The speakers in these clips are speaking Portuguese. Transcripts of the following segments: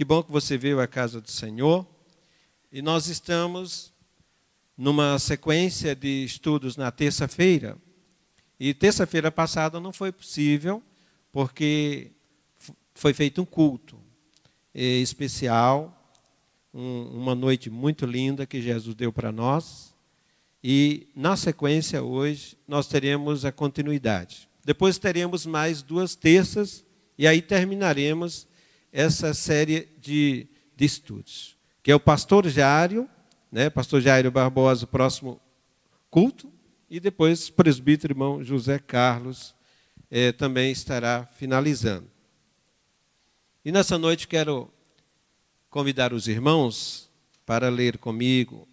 Que bom que você veio à casa do Senhor. E nós estamos numa sequência de estudos na terça-feira. E terça-feira passada não foi possível, porque foi feito um culto especial, uma noite muito linda que Jesus deu para nós. E na sequência hoje nós teremos a continuidade. Depois teremos mais 2 terças e aí terminaremos essa série de estudos, que é o pastor Jário, né? Pastor Jairo Barbosa, próximo culto, e depois o presbítero irmão José Carlos também estará finalizando. E nessa noite quero convidar os irmãos para ler comigo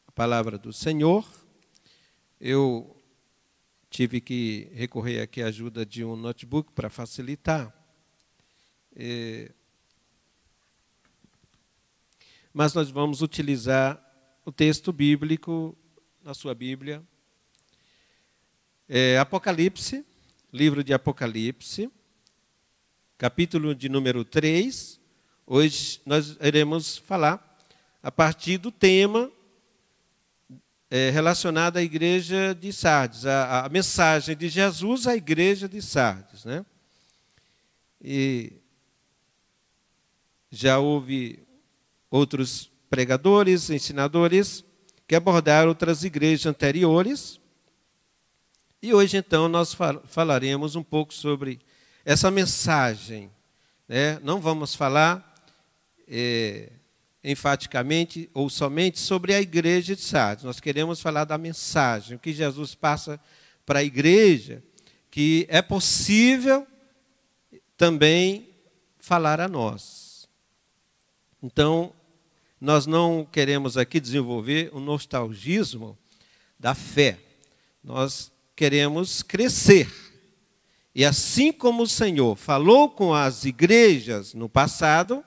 a palavra do Senhor. Eu tive que recorrer aqui à ajuda de um notebook para facilitar. Mas nós vamos utilizar o texto bíblico na sua Bíblia. Apocalipse, livro de Apocalipse, capítulo de número 3. Hoje nós iremos falar a partir do tema relacionado à igreja de Sardes, a mensagem de Jesus à igreja de Sardes, né? E já houve outros pregadores, ensinadores, que abordaram outras igrejas anteriores. E hoje, então, nós falaremos um pouco sobre essa mensagem, né? Não vamos falar enfaticamente ou somente sobre a igreja de Sardes. Nós queremos falar da mensagem, o que Jesus passa para a igreja, que é possível também falar a nós. Então, nós não queremos aqui desenvolver um nostalgismo da fé. Nós queremos crescer. E assim como o Senhor falou com as igrejas no passado,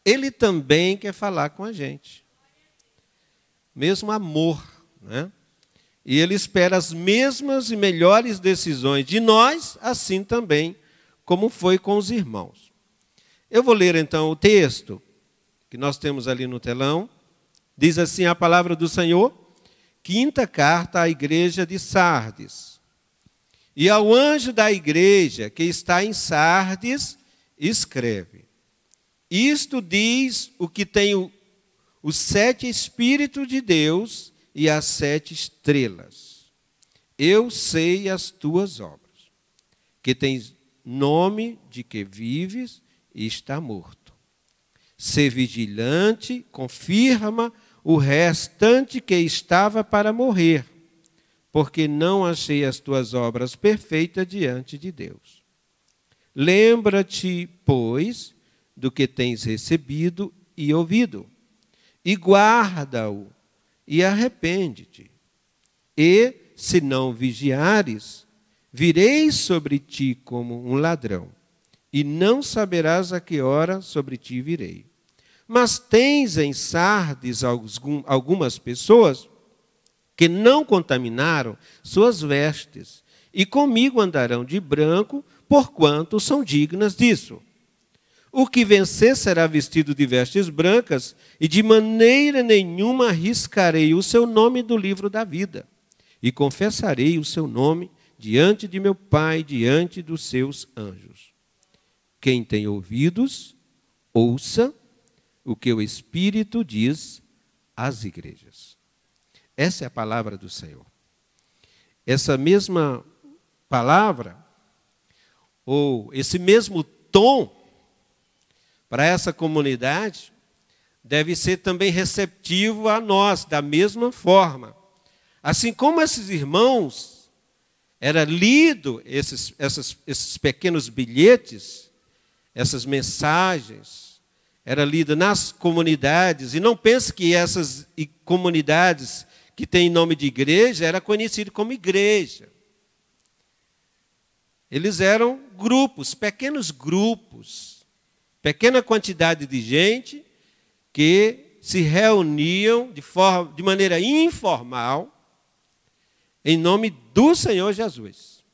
Ele também quer falar com a gente. Mesmo amor, né? E Ele espera as mesmas e melhores decisões de nós, assim também como foi com os irmãos. Eu vou ler então o texto que nós temos ali no telão. Diz assim a palavra do Senhor: 5ª carta à igreja de Sardes. E ao anjo da igreja que está em Sardes, escreve: isto diz o que tem os 7 Espíritos de Deus e as 7 estrelas. Eu sei as tuas obras, que tens nome de que vives e está morto. Sê vigilante, confirma o restante que estava para morrer, porque não achei as tuas obras perfeitas diante de Deus. Lembra-te, pois, do que tens recebido e ouvido, e guarda-o, e arrepende-te. E, se não vigiares, virei sobre ti como um ladrão, e não saberás a que hora sobre ti virei. Mas tens em Sardes algumas pessoas que não contaminaram suas vestes, e comigo andarão de branco, porquanto são dignas disso. O que vencer será vestido de vestes brancas, e de maneira nenhuma arriscarei o seu nome do livro da vida, e confessarei o seu nome diante de meu Pai, diante dos seus anjos. Quem tem ouvidos, ouça o que o Espírito diz às igrejas. Essa é a palavra do Senhor. Essa mesma palavra, ou esse mesmo tom, para essa comunidade, deve ser também receptivo a nós, da mesma forma. Assim como esses irmãos, era lido esses pequenos bilhetes, essas mensagens, era lida nas comunidades, e não pense que essas comunidades que têm nome de igreja era conhecido como igreja. Eles eram grupos, pequenos grupos, pequena quantidade de gente que se reuniam de maneira informal em nome do Senhor Jesus.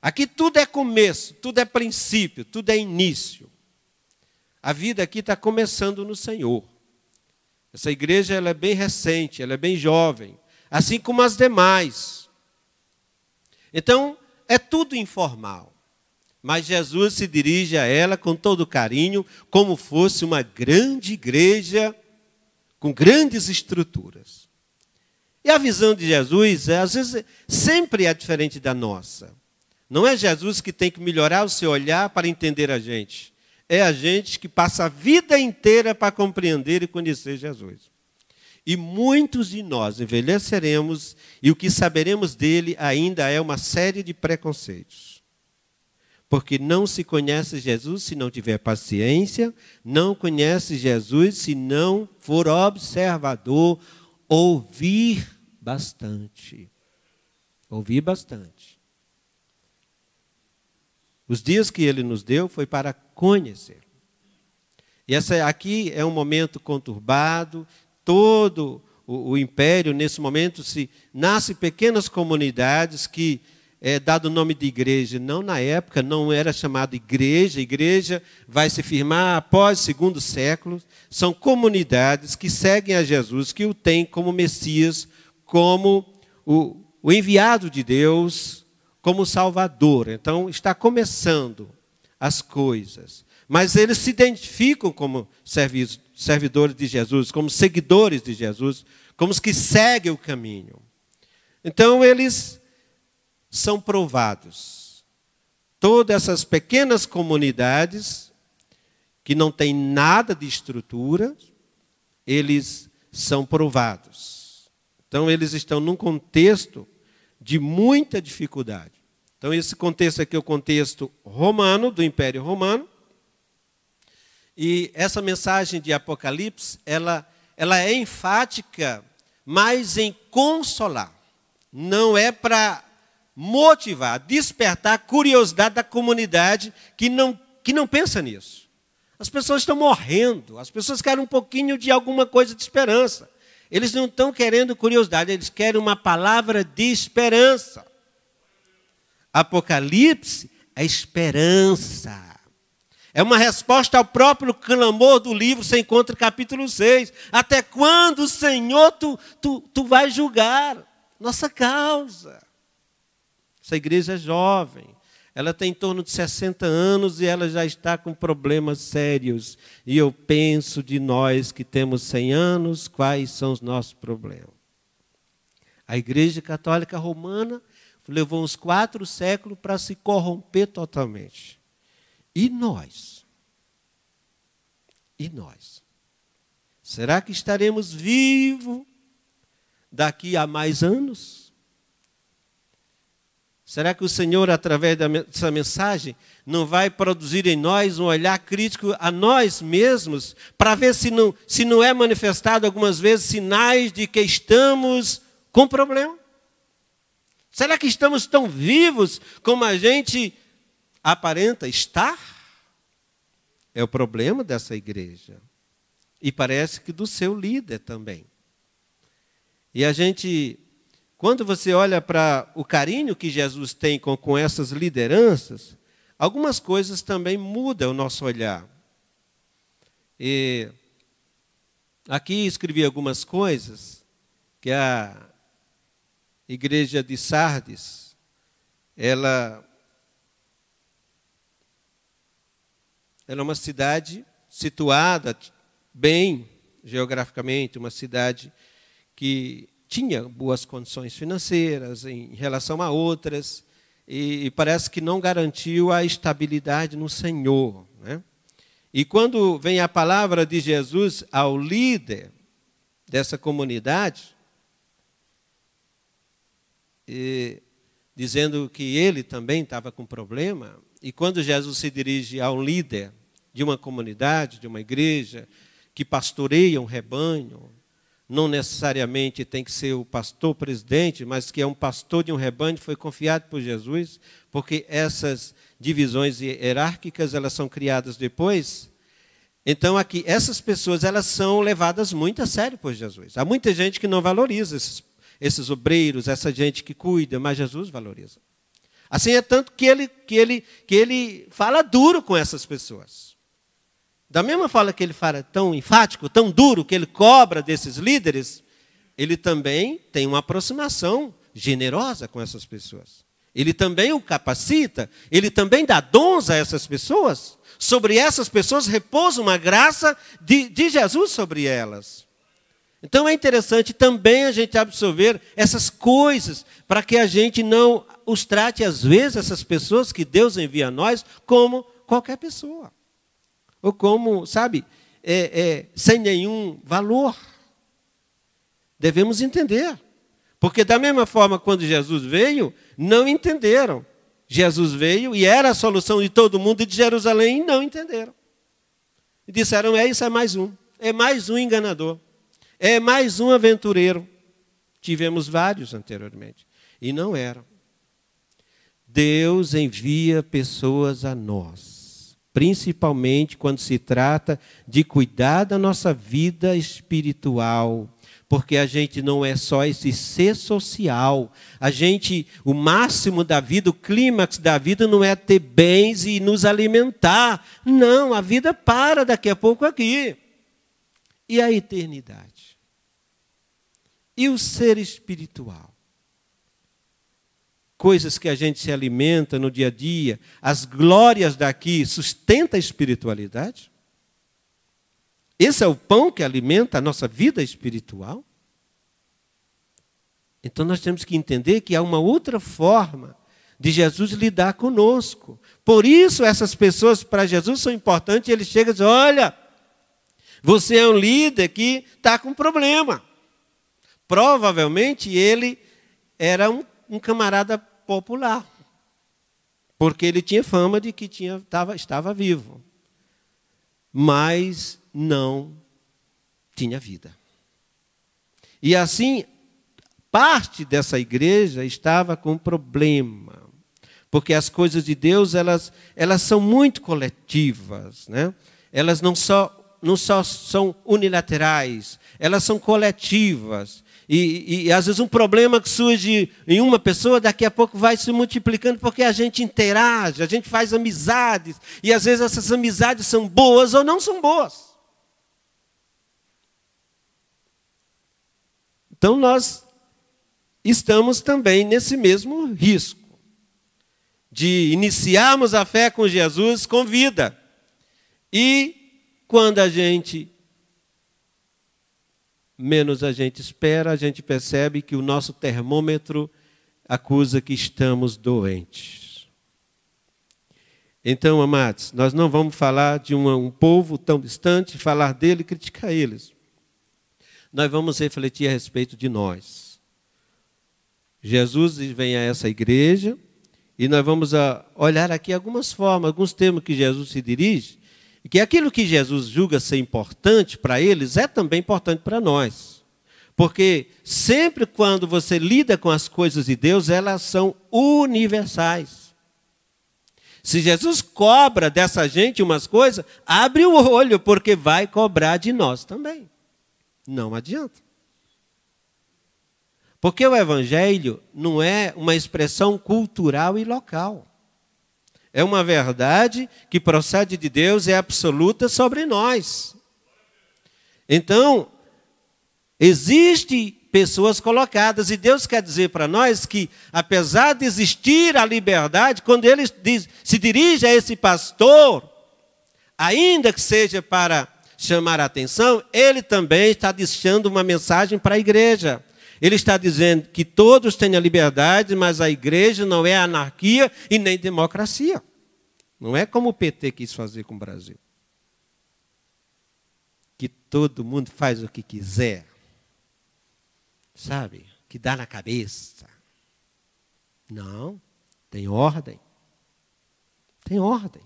Aqui tudo é começo, tudo é princípio, tudo é início. a vida aqui está começando no Senhor. Essa igreja ela é bem recente, ela é bem jovem, assim como as demais. Então, é tudo informal. Mas Jesus se dirige a ela com todo carinho, como fosse uma grande igreja com grandes estruturas. E a visão de Jesus, às vezes, sempre é diferente da nossa. Não é Jesus que tem que melhorar o seu olhar para entender a gente. É a gente que passa a vida inteira para compreender e conhecer Jesus. E muitos de nós envelheceremos e o que saberemos dele ainda é uma série de preconceitos. Porque não se conhece Jesus se não tiver paciência, não conhece Jesus se não for observador, ouvir bastante. Ouvir bastante. Os dias que ele nos deu foi para conhecer. E essa aqui é um momento conturbado, todo o império, nesse momento, nasce pequenas comunidades que é dado o nome de igreja. Não, na época não era chamado igreja. Igreja vai se firmar após o segundo século. São comunidades que seguem a Jesus, que o têm como Messias, como o enviado de Deus, como Salvador. Então, está começando as coisas. Mas eles se identificam como servidores de Jesus, como seguidores de Jesus, como os que seguem o caminho. Então, eles são provados. Todas essas pequenas comunidades, que não têm nada de estrutura, eles são provados. Então, eles estão num contexto de muita dificuldade. Então, esse contexto aqui é o contexto romano, do Império Romano. E essa mensagem de Apocalipse, ela é enfática, mas em consolar. Não é para motivar, despertar a curiosidade da comunidade que não pensa nisso. As pessoas estão morrendo, as pessoas querem um pouquinho de alguma coisa de esperança. Eles não estão querendo curiosidade, eles querem uma palavra de esperança. Apocalipse é esperança. É uma resposta ao próprio clamor do livro, você encontra capítulo 6. Até quando, Senhor, tu vai julgar nossa causa? Essa igreja é jovem, ela tem em torno de 60 anos e ela já está com problemas sérios. E eu penso de nós que temos 100 anos, quais são os nossos problemas? A Igreja Católica Romana levou uns 4 séculos para se corromper totalmente. E nós? E nós? Será que estaremos vivos daqui a mais anos? Será que o Senhor, através dessa mensagem, não vai produzir em nós um olhar crítico a nós mesmos, para ver se não é manifestado algumas vezes sinais de que estamos com problema? Será que estamos tão vivos como a gente aparenta estar? É o problema dessa igreja. E parece que do seu líder também. E a gente, quando você olha para o carinho que Jesus tem com essas lideranças, algumas coisas também mudam o nosso olhar. E aqui escrevi algumas coisas que a igreja de Sardes, ela é uma cidade situada bem geograficamente, uma cidade que tinha boas condições financeiras em relação a outras, e parece que não garantiu a estabilidade no Senhor, né? E quando vem a palavra de Jesus ao líder dessa comunidade, dizendo que ele também estava com problema, e quando Jesus se dirige a um líder de uma comunidade, de uma igreja, que pastoreia um rebanho, não necessariamente tem que ser o pastor presidente, mas que é um pastor de um rebanho, foi confiado por Jesus, porque essas divisões hierárquicas, elas são criadas depois. Então, aqui, essas pessoas, elas são levadas muito a sério por Jesus. Há muita gente que não valoriza esses obreiros, essa gente que cuida, mas Jesus valoriza. Assim é tanto que ele fala duro com essas pessoas. Da mesma forma que ele fala tão enfático, tão duro, que ele cobra desses líderes, ele também tem uma aproximação generosa com essas pessoas. Ele também o capacita, ele também dá dons a essas pessoas. Sobre essas pessoas repousa uma graça de Jesus sobre elas. Então é interessante também a gente absorver essas coisas, para que a gente não os trate, às vezes, essas pessoas que Deus envia a nós, como qualquer pessoa. Ou como, sabe, sem nenhum valor. Devemos entender. Porque da mesma forma, quando Jesus veio, não entenderam. Jesus veio e era a solução de todo mundo e de Jerusalém, e não entenderam. E disseram, isso é mais um enganador, é mais um aventureiro. Tivemos vários anteriormente, e não eram. Deus envia pessoas a nós, principalmente quando se trata de cuidar da nossa vida espiritual, porque a gente não é só esse ser social. O máximo da vida, o clímax da vida não é ter bens e nos alimentar. Não, a vida para daqui a pouco aqui. E a eternidade? E o ser espiritual? Coisas que a gente se alimenta no dia a dia, as glórias daqui sustentam a espiritualidade? Esse é o pão que alimenta a nossa vida espiritual? Então nós temos que entender que há uma outra forma de Jesus lidar conosco. Por isso essas pessoas para Jesus são importantes. Ele chega e diz, olha, você é um líder que está com problema. Provavelmente ele era um camarada popular, porque ele tinha fama de que estava vivo. Mas não tinha vida. E assim, parte dessa igreja estava com problema, porque as coisas de Deus elas são muito coletivas, né? Elas não só são unilaterais, elas são coletivas. E às vezes um problema que surge em uma pessoa, daqui a pouco vai se multiplicando, porque a gente interage, a gente faz amizades, e às vezes essas amizades são boas ou não são boas. Então nós estamos também nesse mesmo risco de iniciarmos a fé com Jesus com vida. E quando menos a gente espera, a gente percebe que o nosso termômetro acusa que estamos doentes. Então, amados, nós não vamos falar de um povo tão distante, falar dele e criticar eles. Nós vamos refletir a respeito de nós. Jesus vem a essa igreja e nós vamos olhar aqui algumas formas, alguns termos que Jesus se dirige, e que aquilo que Jesus julga ser importante para eles é também importante para nós. Porque sempre quando você lida com as coisas de Deus, elas são universais. Se Jesus cobra dessa gente umas coisas, abre o olho, porque vai cobrar de nós também. Não adianta. Porque o evangelho não é uma expressão cultural e local. É uma verdade que procede de Deus, é absoluta sobre nós. Então, existem pessoas colocadas, e Deus quer dizer para nós que, apesar de existir a liberdade, quando ele se dirige a esse pastor, ainda que seja para chamar a atenção, ele também está deixando uma mensagem para a igreja. Ele está dizendo que todos têm a liberdade, mas a igreja não é anarquia e nem democracia. Não é como o PT quis fazer com o Brasil. Que todo mundo faz o que quiser. Sabe? Que dá na cabeça. Não. Tem ordem. Tem ordem.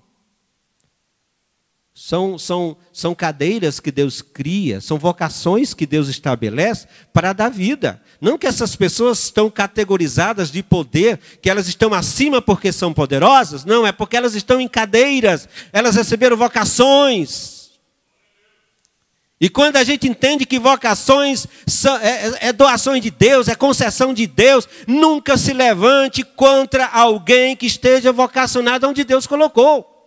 São cadeiras que Deus cria, são vocações que Deus estabelece para dar vida. Não que essas pessoas estão categorizadas de poder, que elas estão acima porque são poderosas. Não, é porque elas estão em cadeiras, elas receberam vocações. E quando a gente entende que vocações é doações de Deus, é concessão de Deus, nunca se levante contra alguém que esteja vocacionado onde Deus colocou.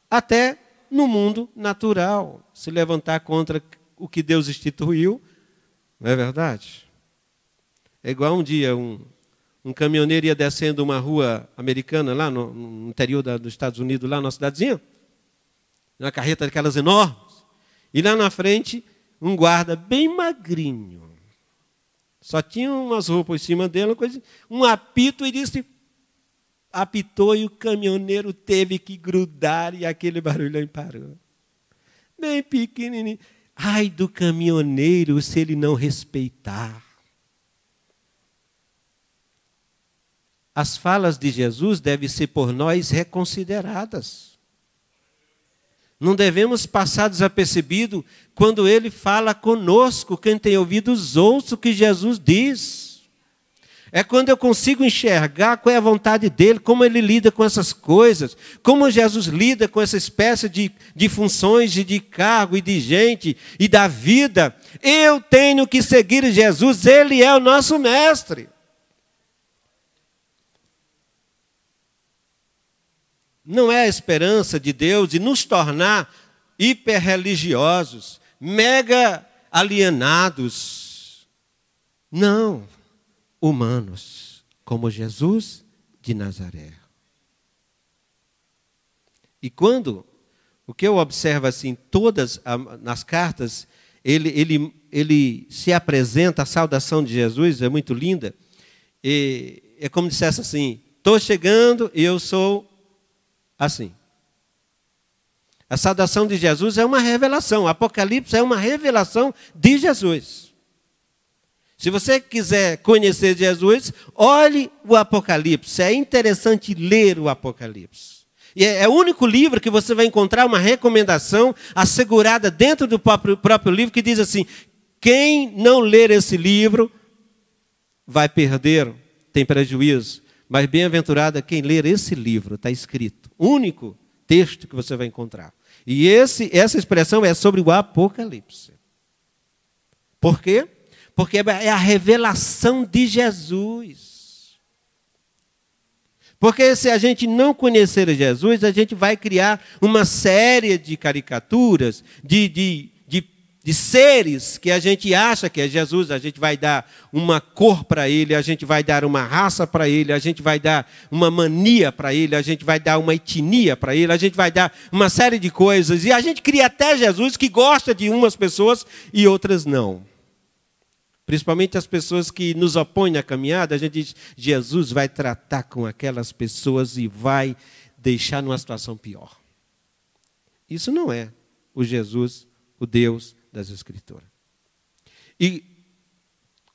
Até no mundo natural, se levantar contra o que Deus instituiu, não é verdade? É igual um dia um caminhoneiro ia descendo uma rua americana, lá no interior dos Estados Unidos, lá na cidadezinha, uma carreta daquelas enormes, e lá na frente um guarda bem magrinho, só tinha umas roupas em cima dele, um apito, e disse, apitou, e o caminhoneiro teve que grudar, e aquele barulho aí parou. Bem pequenininho. Ai do caminhoneiro se ele não respeitar. As falas de Jesus devem ser por nós reconsideradas. Não devemos passar desapercebido quando ele fala conosco. Quem tem ouvidos, ouça o que Jesus diz. É quando eu consigo enxergar qual é a vontade dele, como ele lida com essas coisas, como Jesus lida com essa espécie de funções, de cargo e de gente e da vida. Eu tenho que seguir Jesus, ele é o nosso mestre. Não é a esperança de Deus de nos tornar hiperreligiosos, mega alienados. Não, humanos, como Jesus de Nazaré. E quando, o que eu observo assim, todas nas cartas, ele se apresenta, a saudação de Jesus é muito linda, e é como se dissesse assim, estou chegando e eu sou assim. A saudação de Jesus é uma revelação. O Apocalipse é uma revelação de Jesus. Se você quiser conhecer Jesus, olhe o Apocalipse. É interessante ler o Apocalipse. E é o único livro que você vai encontrar uma recomendação assegurada dentro do próprio livro que diz assim, quem não ler esse livro vai perder, tem prejuízo. Mas bem-aventurado é quem ler esse livro, está escrito. Único texto que você vai encontrar. E essa expressão é sobre o Apocalipse. Por quê? Porque é a revelação de Jesus. Porque se a gente não conhecer Jesus, a gente vai criar uma série de caricaturas, de seres que a gente acha que é Jesus, a gente vai dar uma cor para ele, a gente vai dar uma raça para ele, a gente vai dar uma mania para ele, a gente vai dar uma etnia para ele, a gente vai dar uma série de coisas, e a gente cria até Jesus que gosta de umas pessoas e outras não. Principalmente as pessoas que nos opõem na caminhada, a gente diz, Jesus vai tratar com aquelas pessoas e vai deixar numa situação pior. Isso não é o Jesus, o Deus das Escrituras. E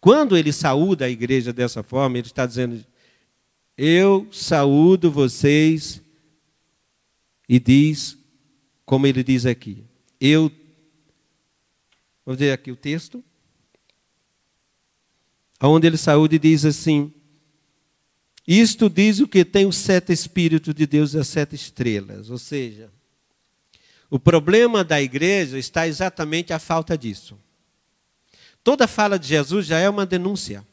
quando ele saúda a igreja dessa forma, ele está dizendo, eu saúdo vocês, e diz, como ele diz aqui, vamos ver aqui o texto, onde ele saúda e diz assim, isto diz o que tem os 7 Espíritos de Deus e as 7 estrelas, ou seja, o problema da igreja está exatamente a falta disso. Toda fala de Jesus já é uma denúncia.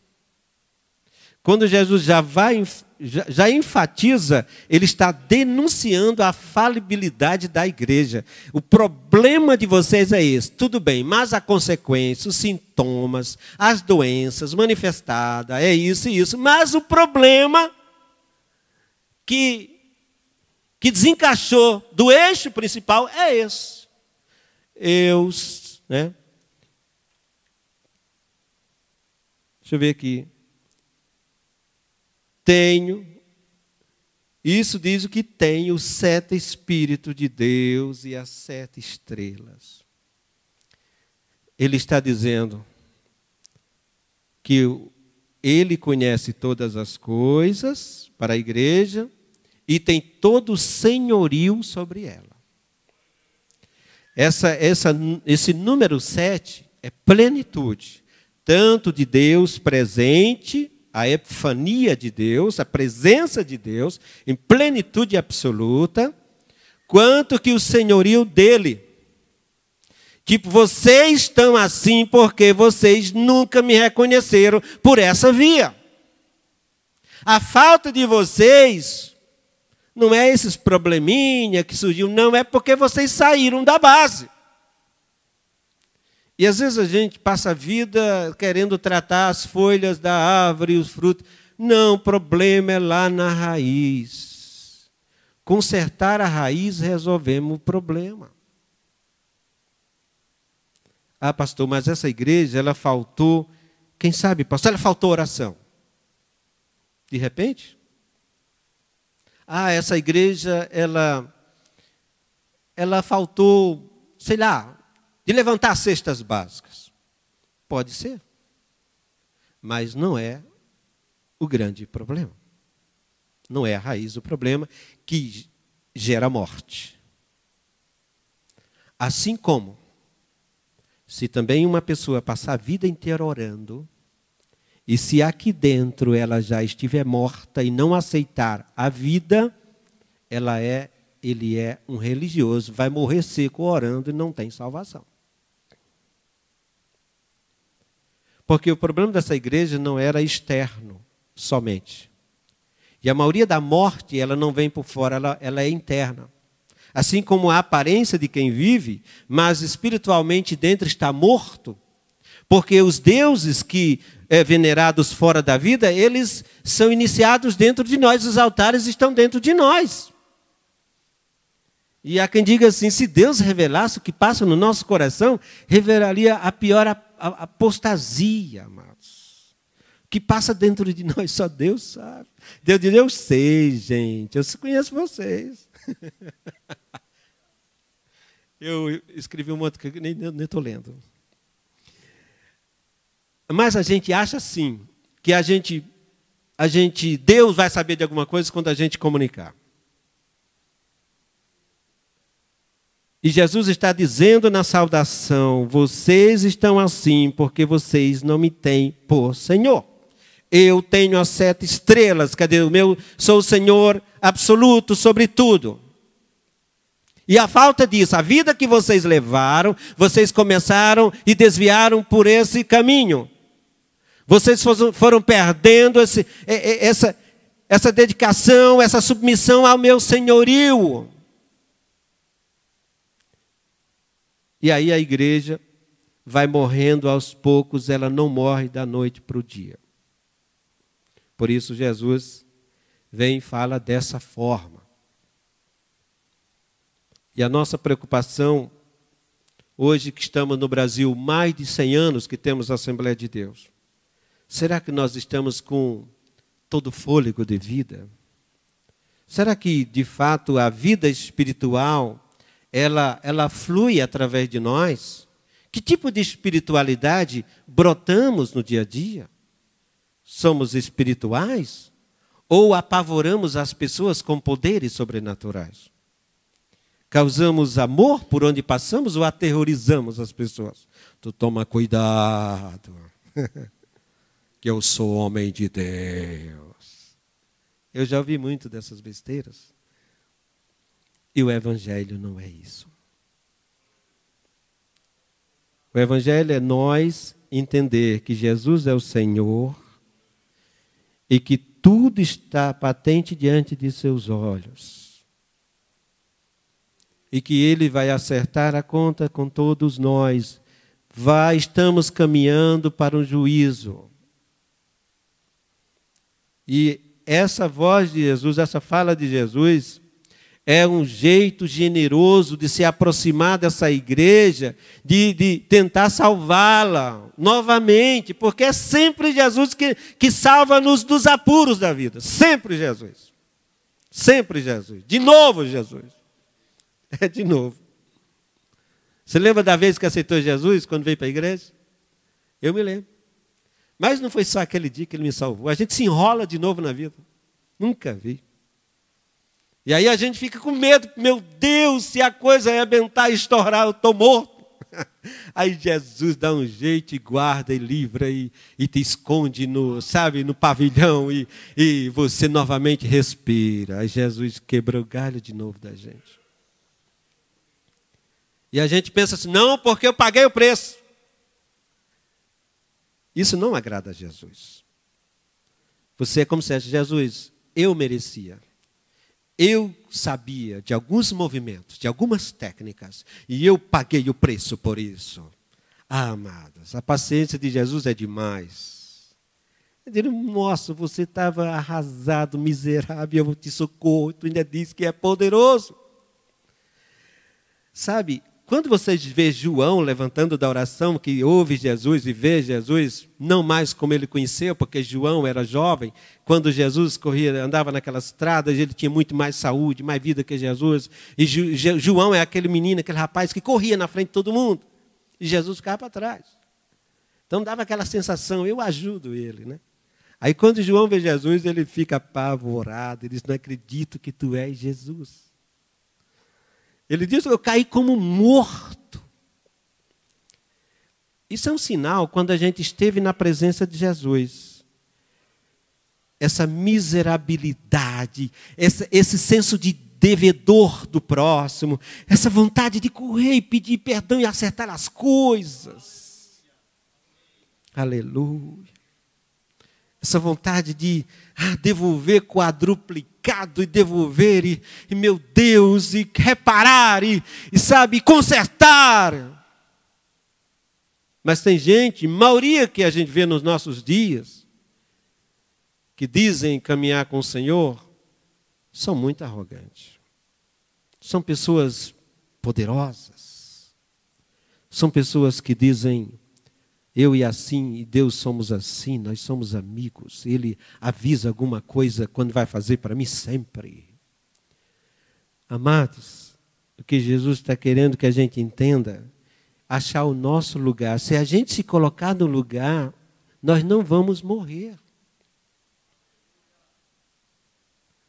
Quando Jesus já enfatiza, ele está denunciando a falibilidade da igreja. O problema de vocês é esse. Tudo bem, mas a consequência, os sintomas, as doenças manifestadas, é isso e isso. Mas o problema que desencaixou do eixo principal é esse. Né? Deixa eu ver aqui. Isso diz o que tem os 7 Espíritos de Deus e as 7 estrelas. Ele está dizendo que ele conhece todas as coisas para a igreja, e tem todo o senhorio sobre ela. Esse número 7 é plenitude, tanto de Deus presente, a epifania de Deus, a presença de Deus, em plenitude absoluta, quanto que o senhorio dele. Tipo, vocês estão assim porque vocês nunca me reconheceram por essa via. A falta de vocês não é esses probleminha que surgiu, não, é porque vocês saíram da base. E às vezes a gente passa a vida querendo tratar as folhas da árvore e os frutos. Não, o problema é lá na raiz. Consertar a raiz, resolvemos o problema. Ah, pastor, mas essa igreja, ela faltou, quem sabe, pastor, ela faltou oração. De repente? Ah, essa igreja, ela faltou, sei lá, de levantar cestas básicas. Pode ser. Mas não é o grande problema. Não é a raiz do problema que gera morte. Assim como, se também uma pessoa passar a vida inteira orando, e se aqui dentro ela já estiver morta e não aceitar a vida, ele é um religioso, vai morrer seco orando e não tem salvação. Porque o problema dessa igreja não era externo somente. E a maioria da morte, ela não vem por fora, ela é interna. Assim como a aparência de quem vive, mas espiritualmente dentro está morto. Porque os deuses que venerados fora da vida, eles são iniciados dentro de nós, os altares estão dentro de nós. E há quem diga assim, se Deus revelasse o que passa no nosso coração, revelaria a pior apostasia, amados. O que passa dentro de nós, só Deus sabe. Deus diz, eu sei, gente, eu conheço vocês. Eu escrevi um outro que nem estou lendo. Mas a gente acha assim, que Deus vai saber de alguma coisa quando a gente comunicar. E Jesus está dizendo na saudação, vocês estão assim porque vocês não me têm por Senhor. Eu tenho as 7 estrelas, cadê o meu? Sou o Senhor absoluto sobre tudo. E a falta disso, a vida que vocês levaram, vocês começaram e desviaram por esse caminho. Vocês foram perdendo essa dedicação, essa submissão ao meu senhorio. E aí a igreja vai morrendo aos poucos, ela não morre da noite para o dia. Por isso Jesus vem e fala dessa forma. E a nossa preocupação, hoje que estamos no Brasil, mais de 100 anos que temos a Assembleia de Deus, será que nós estamos com todo o fôlego de vida? Será que, de fato, a vida espiritual, ela flui através de nós? Que tipo de espiritualidade brotamos no dia a dia? Somos espirituais? Ou apavoramos as pessoas com poderes sobrenaturais? Causamos amor por onde passamos ou aterrorizamos as pessoas? Tu toma cuidado, que eu sou homem de Deus. Eu já ouvi muito dessas besteiras. E o Evangelho não é isso. O Evangelho é nós entender que Jesus é o Senhor e que tudo está patente diante de seus olhos. E que Ele vai acertar a conta com todos nós. Estamos caminhando para um juízo. E essa voz de Jesus, essa fala de Jesus, é um jeito generoso de se aproximar dessa igreja, de tentar salvá-la novamente, porque é sempre Jesus que salva-nos dos apuros da vida. Sempre Jesus. Sempre Jesus. De novo Jesus. É de novo. Você lembra da vez que aceitou Jesus, quando veio para a igreja? Eu me lembro. Mas não foi só aquele dia que Ele me salvou. A gente se enrola de novo na vida. Nunca vi. E aí a gente fica com medo. Meu Deus, se a coisa arrebentar e estourar, eu estou morto. Aí Jesus dá um jeito e guarda e livra e te esconde no pavilhão e você novamente respira. Aí Jesus quebra o galho de novo da gente. E a gente pensa assim, não, porque eu paguei o preço. Isso não agrada a Jesus. Você é como se dissesse, Jesus, eu merecia. Eu sabia de alguns movimentos, de algumas técnicas, e eu paguei o preço por isso. Ah, amados, a paciência de Jesus é demais. Ele diz, nossa, você estava arrasado, miserável, eu te socorro, tu ainda diz que é poderoso. Sabe, quando vocês vê João levantando da oração, que ouve Jesus e vê Jesus, não mais como ele conheceu, porque João era jovem, quando Jesus corria, andava naquelas estradas, ele tinha muito mais saúde, mais vida que Jesus. E João é aquele menino, aquele rapaz que corria na frente de todo mundo. E Jesus ficava para trás. Então dava aquela sensação, eu ajudo ele, né? Aí quando João vê Jesus, ele fica apavorado, ele diz, não acredito que tu és Jesus. Ele diz, eu caí como morto. Isso é um sinal quando a gente esteve na presença de Jesus. Essa miserabilidade, esse senso de devedor do próximo, essa vontade de correr e pedir perdão e acertar as coisas. Aleluia. Essa vontade de devolver quadruplicado e devolver, e meu Deus, e reparar, e sabe, consertar. Mas tem gente, maioria que a gente vê nos nossos dias, que dizem caminhar com o Senhor, são muito arrogantes. São pessoas poderosas. São pessoas que dizem, eu e assim, e Deus somos assim, nós somos amigos. Ele avisa alguma coisa quando vai fazer para mim sempre. Amados, o que Jesus está querendo que a gente entenda, achar o nosso lugar. Se a gente se colocar no lugar, nós não vamos morrer.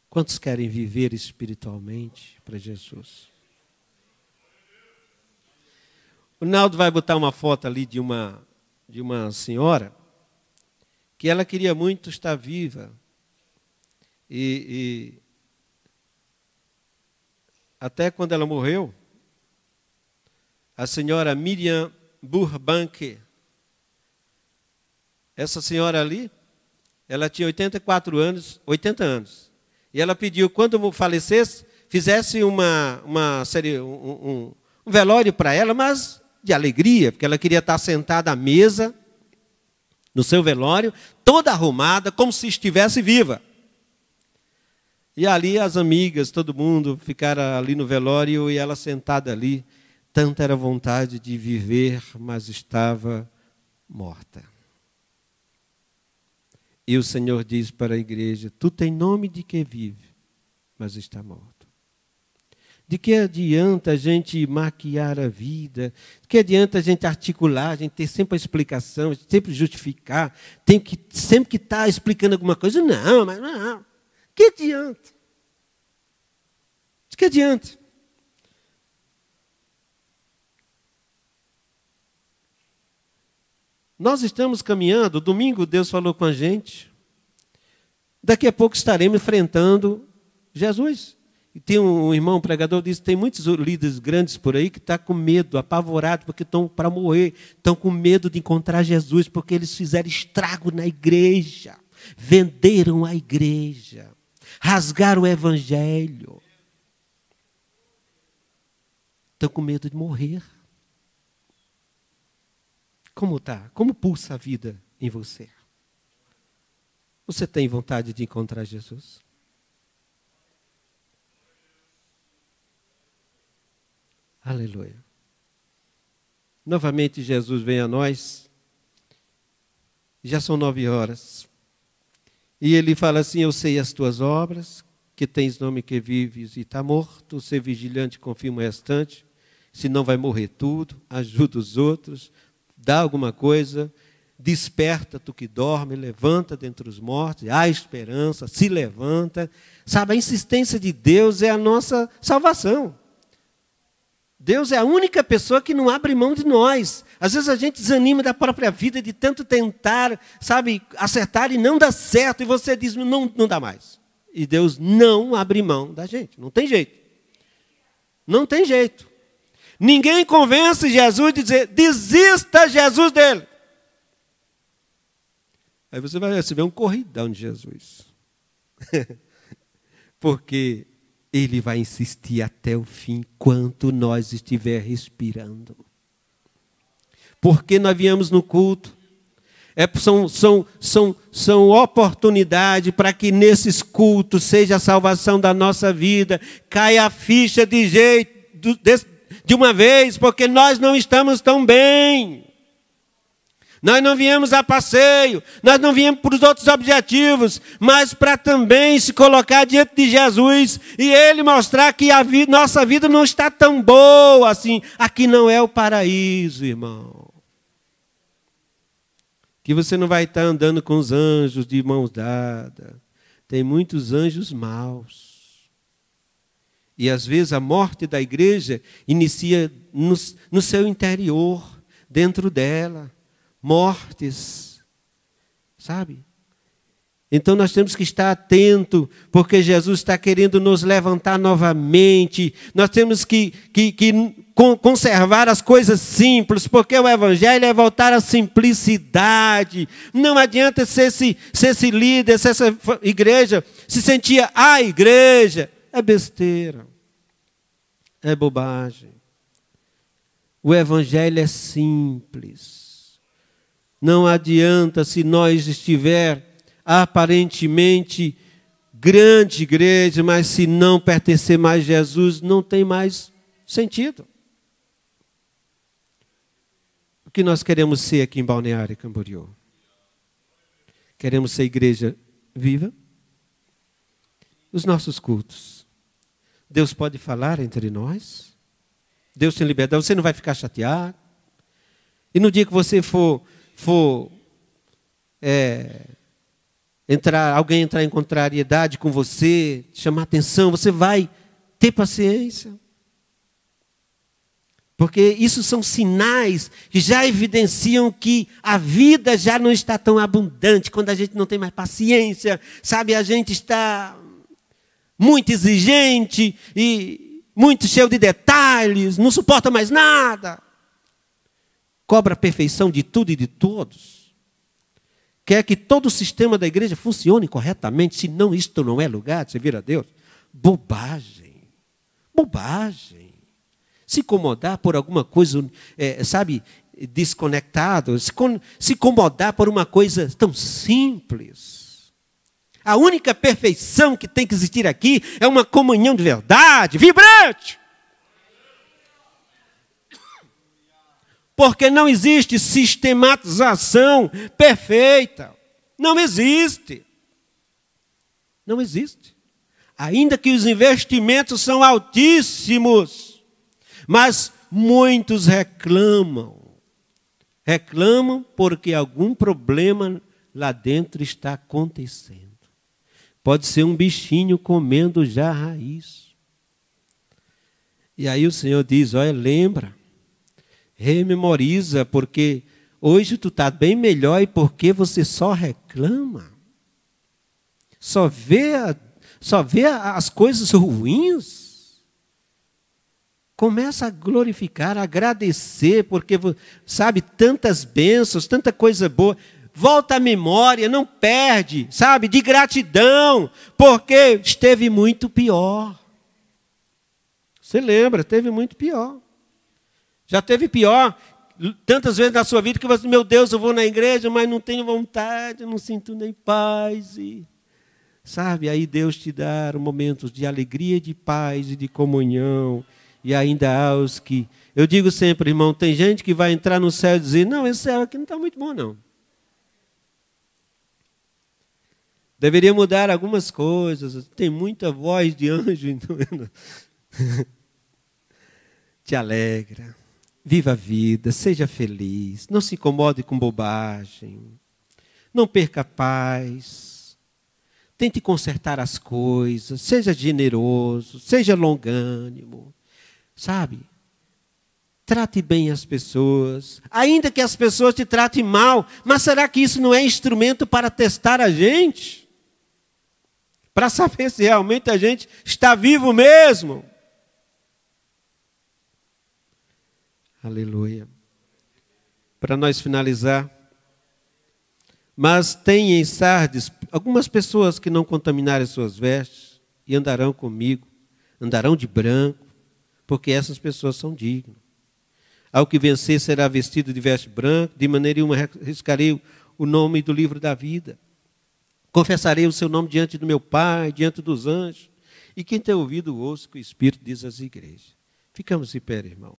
Quantos querem viver espiritualmente para Jesus? O Naldo vai botar uma foto ali de uma senhora que ela queria muito estar viva. E até quando ela morreu, a senhora Miriam Burbank, essa senhora ali, ela tinha 80 anos. E ela pediu, quando falecesse, fizesse um velório para ela, mas de alegria, porque ela queria estar sentada à mesa, no seu velório, toda arrumada, como se estivesse viva. E ali as amigas, todo mundo, ficaram ali no velório e ela sentada ali. Tanta era a vontade de viver, mas estava morta. E o Senhor diz para a igreja, tu tem nome de que vive, mas está morto. De que adianta a gente maquiar a vida? De que adianta a gente articular, a gente ter sempre a explicação, sempre justificar, tem que sempre que estar explicando alguma coisa? Não, mas não. Que adianta? De que adianta? Nós estamos caminhando, domingo Deus falou com a gente, daqui a pouco estaremos enfrentando Jesus. E tem um irmão pregador que diz que tem muitos líderes grandes por aí que estão com medo, apavorados, porque estão para morrer, estão com medo de encontrar Jesus, porque eles fizeram estrago na igreja, venderam a igreja, rasgaram o evangelho. Estão com medo de morrer. Como está? Como pulsa a vida em você? Você tem vontade de encontrar Jesus? Aleluia. Novamente Jesus vem a nós. Já são 9h. E ele fala assim, eu sei as tuas obras, que tens nome que vives e está morto, ser vigilante, confirma o restante, senão vai morrer tudo, ajuda os outros, dá alguma coisa, desperta tu que dorme, levanta dentre os mortos, há esperança, se levanta. Sabe, a insistência de Deus é a nossa salvação. Deus é a única pessoa que não abre mão de nós. Às vezes a gente desanima da própria vida, de tanto tentar, sabe, acertar e não dá certo, e você diz, não dá mais. E Deus não abre mão da gente, não tem jeito. Não tem jeito. Ninguém convence Jesus de dizer, desista Jesus dele. Aí você vai receber um corridão de Jesus. Porque Ele vai insistir até o fim, enquanto nós estiver respirando. Porque nós viemos no culto. São oportunidades para que nesses cultos seja a salvação da nossa vida, caia a ficha de uma vez, porque nós não estamos tão bem. Nós não viemos a passeio, nós não viemos para os outros objetivos, mas para também se colocar diante de Jesus e Ele mostrar que nossa vida não está tão boa assim. Aqui não é o paraíso, irmão. Que você não vai estar andando com os anjos de mãos dadas. Tem muitos anjos maus. E às vezes a morte da igreja inicia no seu interior, dentro dela. Mortes, sabe? Então nós temos que estar atentos, porque Jesus está querendo nos levantar novamente. Nós temos que conservar as coisas simples, porque o Evangelho é voltar à simplicidade. Não adianta ser esse líder, ser essa igreja, se sentia a igreja. É besteira, é bobagem. O Evangelho é simples. Não adianta se nós estiver aparentemente grande igreja, mas se não pertencer mais a Jesus, não tem mais sentido. O que nós queremos ser aqui em Balneário Camboriú? Queremos ser igreja viva? Os nossos cultos. Deus pode falar entre nós? Deus tem liberdade, você não vai ficar chateado? E no dia que você for alguém entrar em contrariedade com você, chamar atenção, você vai ter paciência. Porque isso são sinais que já evidenciam que a vida já não está tão abundante, quando a gente não tem mais paciência, sabe? A gente está muito exigente e muito cheio de detalhes, não suporta mais nada. Cobra a perfeição de tudo e de todos. Quer que todo o sistema da igreja funcione corretamente, senão isto não é lugar de servir a Deus. Bobagem. Bobagem. Se incomodar por alguma coisa, desconectado, se incomodar por uma coisa tão simples. A única perfeição que tem que existir aqui é uma comunhão de verdade, vibrante. Porque não existe sistematização perfeita. Não existe. Não existe. Ainda que os investimentos são altíssimos, mas muitos reclamam. Reclamam porque algum problema lá dentro está acontecendo. Pode ser um bichinho comendo já a raiz. E aí o Senhor diz, olha, lembra. Rememoriza, porque hoje tu está bem melhor e porque você só reclama. Só vê as coisas ruins. Começa a glorificar, a agradecer, porque, sabe, tantas bênçãos, tanta coisa boa. Volta à memória, não perde, sabe, de gratidão, porque esteve muito pior. Você lembra, teve muito pior. Já teve pior, tantas vezes na sua vida, que você, meu Deus, eu vou na igreja, mas não tenho vontade, não sinto nem paz. Sabe, aí Deus te dá momentos de alegria, de paz e de comunhão. E ainda há os que... Eu digo sempre, irmão, tem gente que vai entrar no céu e dizer, não, esse céu aqui não está muito bom, não. Deveria mudar algumas coisas, tem muita voz de anjo. Então... Te alegra. Viva a vida, seja feliz, não se incomode com bobagem, não perca a paz, tente consertar as coisas, seja generoso, seja longânimo, sabe? Trate bem as pessoas, ainda que as pessoas te tratem mal, mas será que isso não é instrumento para testar a gente? Para saber se realmente a gente está vivo mesmo? Aleluia. Para nós finalizar, mas tem em Sardes algumas pessoas que não contaminarem suas vestes e andarão comigo andarão de branco, porque essas pessoas são dignas. Ao que vencer será vestido de veste branca, de maneira nenhuma riscarei o nome do livro da vida. Confessarei o seu nome diante do meu Pai, diante dos anjos. E quem tem ouvido, ouça o que o Espírito diz às igrejas. Ficamos de pé, irmão.